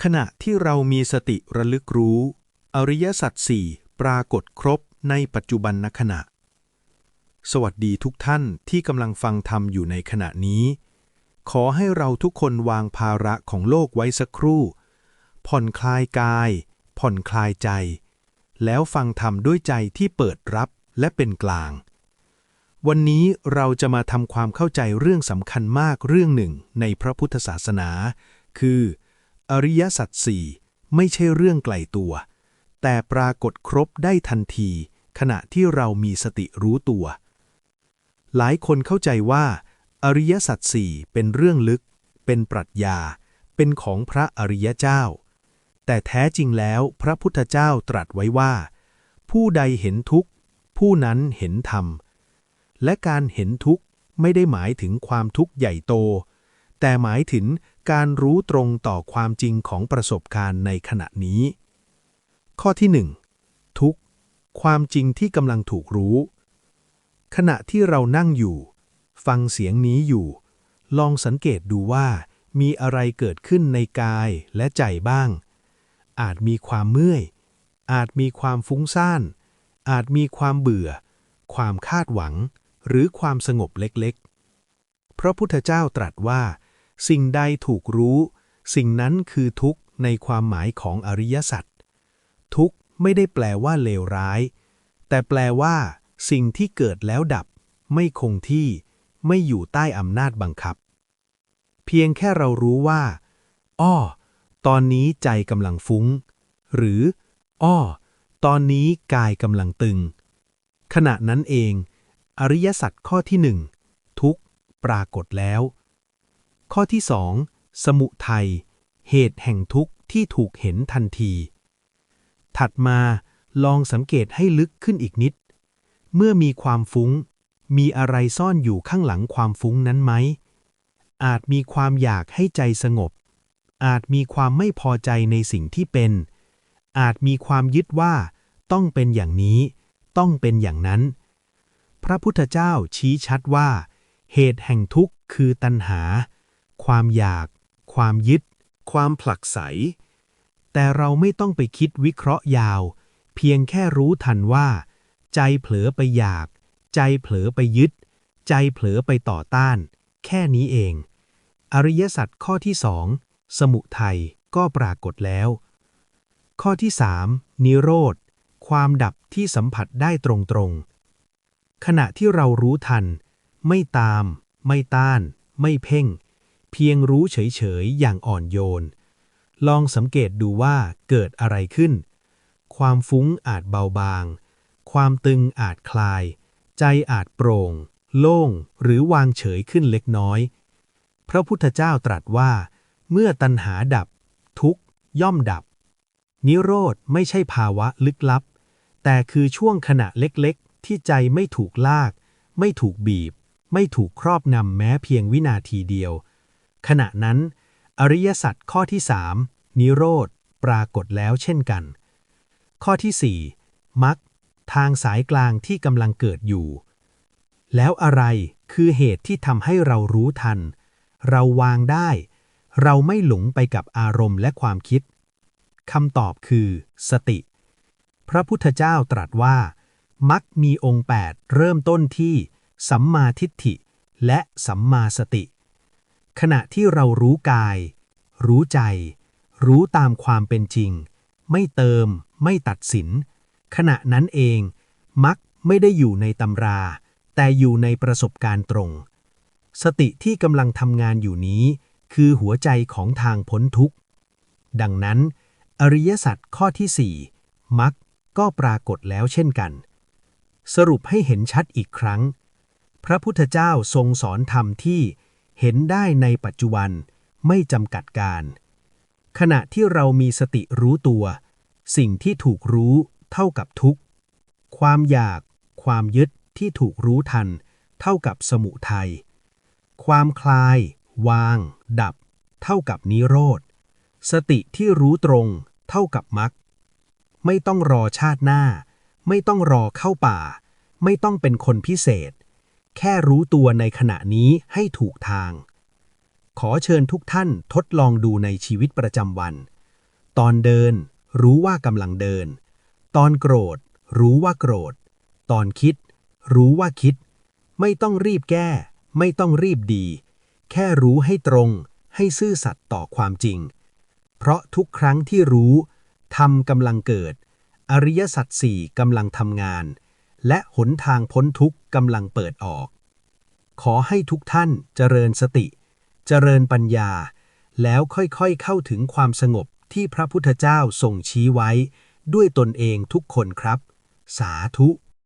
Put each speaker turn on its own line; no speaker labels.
ขณะที่เรามีสติระลึกรู้อริยสัจสี่ปรากฏครบในปัจจุบันขณะสวัสดีทุกท่านที่กำลังฟังธรรมอยู่ในขณะนี้ขอให้เราทุกคนวางภาระของโลกไว้สักครู่ผ่อนคลายกายผ่อนคลายใจแล้วฟังธรรมด้วยใจที่เปิดรับและเป็นกลางวันนี้เราจะมาทำความเข้าใจเรื่องสำคัญมากเรื่องหนึ่งในพระพุทธศาสนาคืออริยสัจสี่ไม่ใช่เรื่องไกลตัวแต่ปรากฏครบได้ทันทีขณะที่เรามีสติรู้ตัวหลายคนเข้าใจว่าอริยสัจสี่เป็นเรื่องลึกเป็นปรัชญาเป็นของพระอริยเจ้าแต่แท้จริงแล้วพระพุทธเจ้าตรัสไว้ว่าผู้ใดเห็นทุกข์ผู้นั้นเห็นธรรมและการเห็นทุกข์ไม่ได้หมายถึงความทุกข์ใหญ่โตแต่หมายถึงการรู้ตรงต่อความจริงของประสบการณ์ในขณะนี้ข้อที่1ทุกข์ความจริงที่กำลังถูกรู้ขณะที่เรานั่งอยู่ฟังเสียงนี้อยู่ลองสังเกตดูว่ามีอะไรเกิดขึ้นในกายและใจบ้างอาจมีความเมื่อยอาจมีความฟุ้งซ่านอาจมีความเบื่อความคาดหวังหรือความสงบเล็กๆพระพุทธเจ้าตรัสว่าสิ่งใดถูกรู้สิ่งนั้นคือทุกข์ในความหมายของอริยสัจทุกข์ไม่ได้แปลว่าเลวร้ายแต่แปลว่าสิ่งที่เกิดแล้วดับไม่คงที่ไม่อยู่ใต้อำนาจบังคับเพียงแค่เรารู้ว่าอ้อตอนนี้ใจกำลังฟุ้งหรืออ้อตอนนี้กายกำลังตึงขณะนั้นเองอริยสัจข้อที่1ทุกข์ปรากฏแล้วข้อที่2สมุทัยเหตุแห่งทุกข์ที่ถูกเห็นทันทีถัดมาลองสังเกตให้ลึกขึ้นอีกนิดเมื่อมีความฟุ้งมีอะไรซ่อนอยู่ข้างหลังความฟุ้งนั้นไหมอาจมีความอยากให้ใจสงบอาจมีความไม่พอใจในสิ่งที่เป็นอาจมีความยึดว่าต้องเป็นอย่างนี้ต้องเป็นอย่างนั้นพระพุทธเจ้าชี้ชัดว่าเหตุแห่งทุกข์คือตัณหาความอยากความยึดความผลักไสแต่เราไม่ต้องไปคิดวิเคราะห์ยาวเพียงแค่รู้ทันว่าใจเผลอไปอยากใจเผลอไปยึดใจเผลอไปต่อต้านแค่นี้เองอริยสัจข้อที่2สมุทัยก็ปรากฏแล้วข้อที่3นิโรธความดับที่สัมผัสได้ตรงๆขณะที่เรารู้ทันไม่ตามไม่ต้านไม่เพ่งเพียงรู้เฉยๆอย่างอ่อนโยนลองสังเกตดูว่าเกิดอะไรขึ้นความฟุ้งอาจเบาบางความตึงอาจคลายใจอาจโปร่งโล่งหรือวางเฉยขึ้นเล็กน้อยพระพุทธเจ้าตรัสว่าเมื่อตัณหาดับทุกข์ย่อมดับนิโรธไม่ใช่ภาวะลึกลับแต่คือช่วงขณะเล็กๆที่ใจไม่ถูกลากไม่ถูกบีบไม่ถูกครอบงำแม้เพียงวินาทีเดียวขณะนั้นอริยสัจข้อที่3นิโรธปรากฏแล้วเช่นกันข้อที่4มรรคทางสายกลางที่กำลังเกิดอยู่แล้วอะไรคือเหตุที่ทำให้เรารู้ทันเราวางได้เราไม่หลงไปกับอารมณ์และความคิดคำตอบคือสติพระพุทธเจ้าตรัสว่ามรรคมีองค์8เริ่มต้นที่สัมมาทิฏฐิและสัมมาสติขณะที่เรารู้กายรู้ใจรู้ตามความเป็นจริงไม่เติมไม่ตัดสินขณะนั้นเองมรรคไม่ได้อยู่ในตำราแต่อยู่ในประสบการณ์ตรงสติที่กำลังทำงานอยู่นี้คือหัวใจของทางพ้นทุกข์ดังนั้นอริยสัจข้อที่4มรรคก็ปรากฏแล้วเช่นกันสรุปให้เห็นชัดอีกครั้งพระพุทธเจ้าทรงสอนธรรมที่เห็นได้ในปัจจุบันไม่จำกัดการขณะที่เรามีสติรู้ตัวสิ่งที่ถูกรู้เท่ากับทุกข์ความอยากความยึดที่ถูกรู้ทันเท่ากับสมุทัยความคลายวางดับเท่ากับนิโรธสติที่รู้ตรงเท่ากับมรรคไม่ต้องรอชาติหน้าไม่ต้องรอเข้าป่าไม่ต้องเป็นคนพิเศษแค่รู้ตัวในขณะนี้ให้ถูกทางขอเชิญทุกท่านทดลองดูในชีวิตประจำวัน ตอนเดินรู้ว่ากำลังเดิน ตอนโกรธรู้ว่าโกรธ ตอนคิดรู้ว่าคิด ไม่ต้องรีบแก้ ไม่ต้องรีบดี แค่รู้ให้ตรง ให้ซื่อสัตย์ต่อความจริง เพราะทุกครั้งที่รู้ธรรมกำลังเกิด อริยสัจสี่กำลังทำงาน และหนทางพ้นทุกข์กำลังเปิดออก ขอให้ทุกท่านเจริญสติ เจริญปัญญา แล้วค่อยๆเข้าถึงความสงบที่พระพุทธเจ้าทรงชี้ไว้ด้วยตนเองทุกคนครับ สาธุ